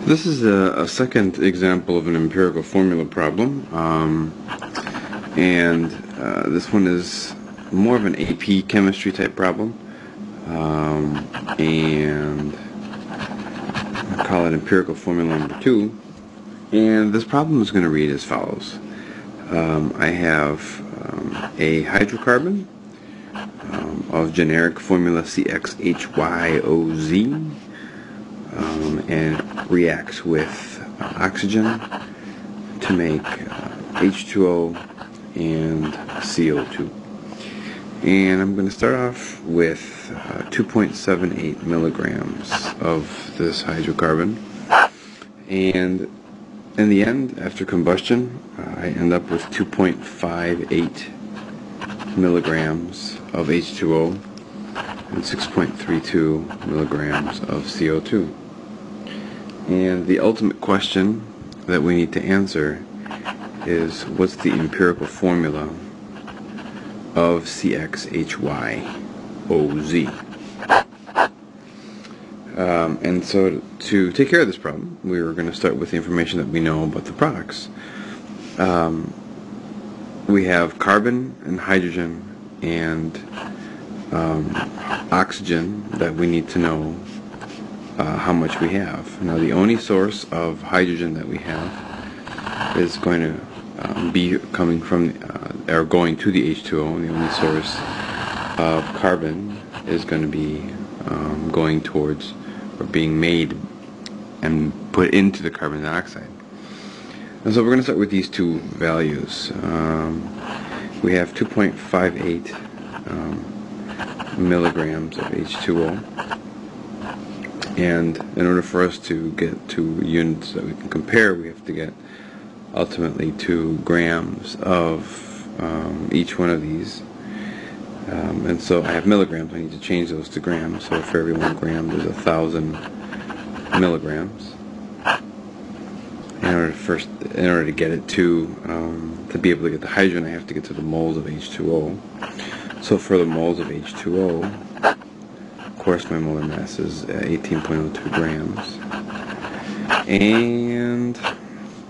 This is a second example of an empirical formula problem, and this one is more of an AP chemistry type problem, and I call it empirical formula number 2. And this problem is going to read as follows. I have a hydrocarbon of generic formula CXHYOZ, and it reacts with oxygen to make H2O and CO2. And I'm going to start off with 2.78 milligrams of this hydrocarbon, and in the end, after combustion, I end up with 2.58 milligrams of H2O and 6.32 milligrams of CO2. And the ultimate question that we need to answer is, what's the empirical formula of CXHYOZ? And so to take care of this problem, we were going to start with the information that we know about the products. We have carbon and hydrogen and oxygen that we need to know how much we have. Now, the only source of hydrogen that we have is going to be coming from, or going to the H2O, and the only source of carbon is going to be going towards, or being made and put into, the carbon dioxide. And so we're going to start with these two values. We have 2.58 milligrams of H2O, and in order for us to get to units that we can compare, we have to get ultimately 2 grams of each one of these. And so I have milligrams. I need to change those to grams. So for every 1 gram, there's 1,000 milligrams. In order to get it to be able to get the hydrogen, I have to get to the moles of H2O. So for the moles of H2O, of course, my molar mass is 18.02 grams, and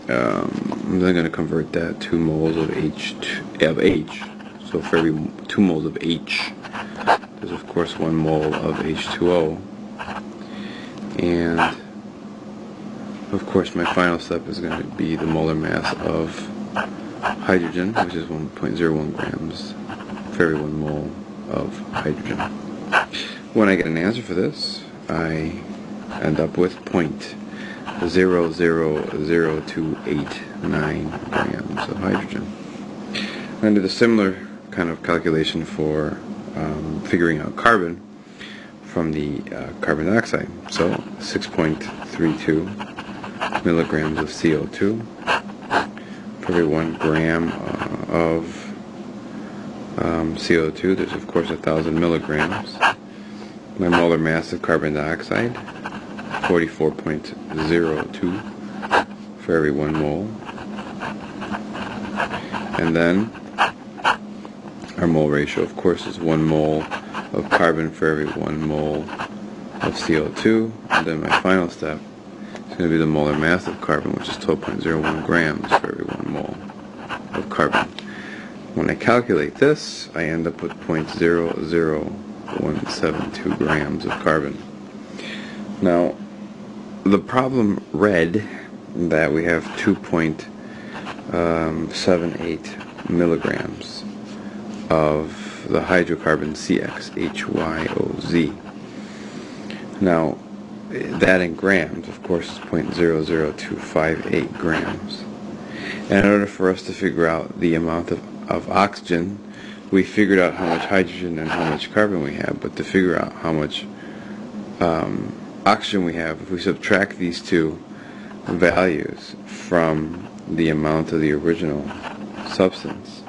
I'm then going to convert that to moles of H. So for every 2 moles of H, there's of course 1 mole of H2O, and of course my final step is going to be the molar mass of hydrogen, which is 1.01 grams for every 1 mole of hydrogen. When I get an answer for this, I end up with 0.000289 grams of hydrogen. I do the similar kind of calculation for figuring out carbon from the carbon dioxide. So 6.32 milligrams of CO2 for every 1 gram of CO2. There's of course 1,000 milligrams. My molar mass of carbon dioxide, 44.02 for every 1 mole. And then our mole ratio, of course, is 1 mole of carbon for every 1 mole of CO2. And then my final step is going to be the molar mass of carbon, which is 12.01 grams for every 1 mole of carbon. When I calculate this, I end up with 0.00172 grams of carbon. Now, the problem read that we have 2.78 milligrams of the hydrocarbon CXHYOZ. Now, that in grams, of course, is 0.00258 grams. And in order for us to figure out the amount of oxygen, we figured out how much hydrogen and how much carbon we have, but to figure out how much oxygen we have, if we subtract these two values from the amount of the original substance,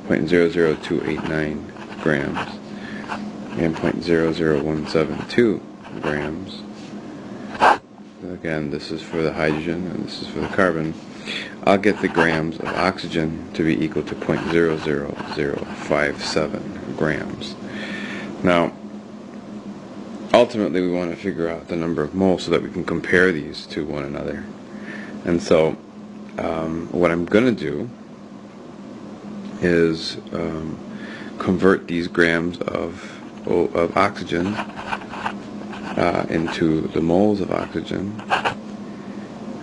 0.00289 grams and 0.00172 grams, again, this is for the hydrogen and this is for the carbon, I'll get the grams of oxygen to be equal to 0.00057 grams. Now, ultimately we want to figure out the number of moles so that we can compare these to one another. And so what I'm going to do is convert these grams of oxygen into the moles of oxygen.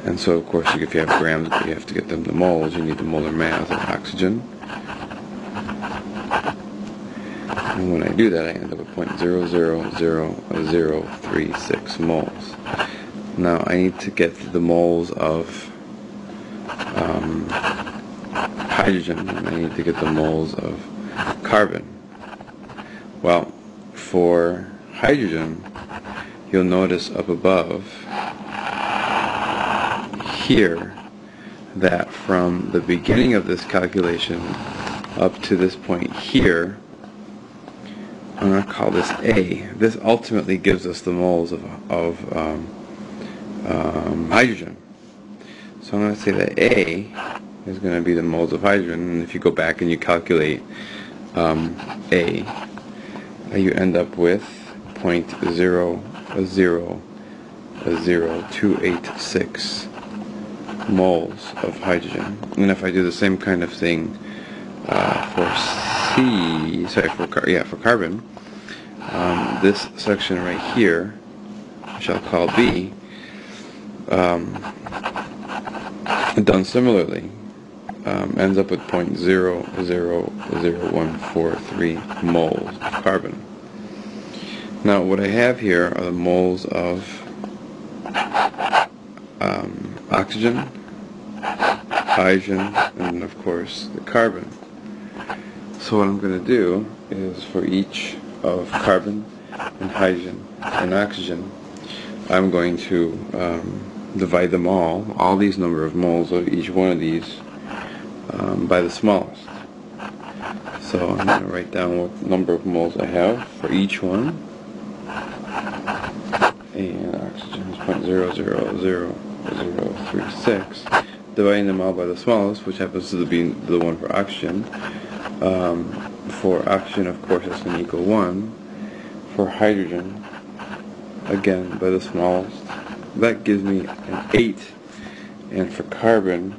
And so, of course, if you have grams, but you have to get them to moles, you need the molar mass of oxygen. And when I do that, I end up with 0.000036 moles. Now, I need to get the moles of hydrogen, and I need to get the moles of carbon. Well, for hydrogen, you'll notice up above here that from the beginning of this calculation up to this point here, I'm going to call this A. This ultimately gives us the moles of hydrogen. So I'm going to say that A is going to be the moles of hydrogen, and if you go back and you calculate A, you end up with 0.00286 moles of hydrogen. And if I do the same kind of thing for carbon, this section right here, which I'll call B, done similarly, ends up with 0.00143 moles of carbon. Now what I have here are the moles of oxygen, hydrogen, and of course the carbon. So what I'm going to do is for each of carbon and hydrogen and oxygen, I'm going to divide them all these number of moles of each one of these, by the smallest. So I'm going to write down what number of moles I have for each one. And oxygen is 0.000036. Dividing them all by the smallest, which happens to be the one for oxygen. For oxygen, of course, it's going to equal 1. For hydrogen, again, by the smallest, that gives me an 8. And for carbon,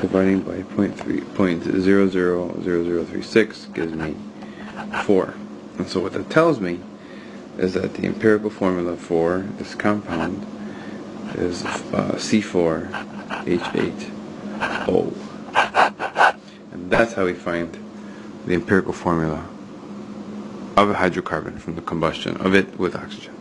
dividing by 0.000036 gives me 4. And so what that tells me is that the empirical formula for this compound is C4H8O. And that's how we find the empirical formula of a hydrocarbon from the combustion of it with oxygen.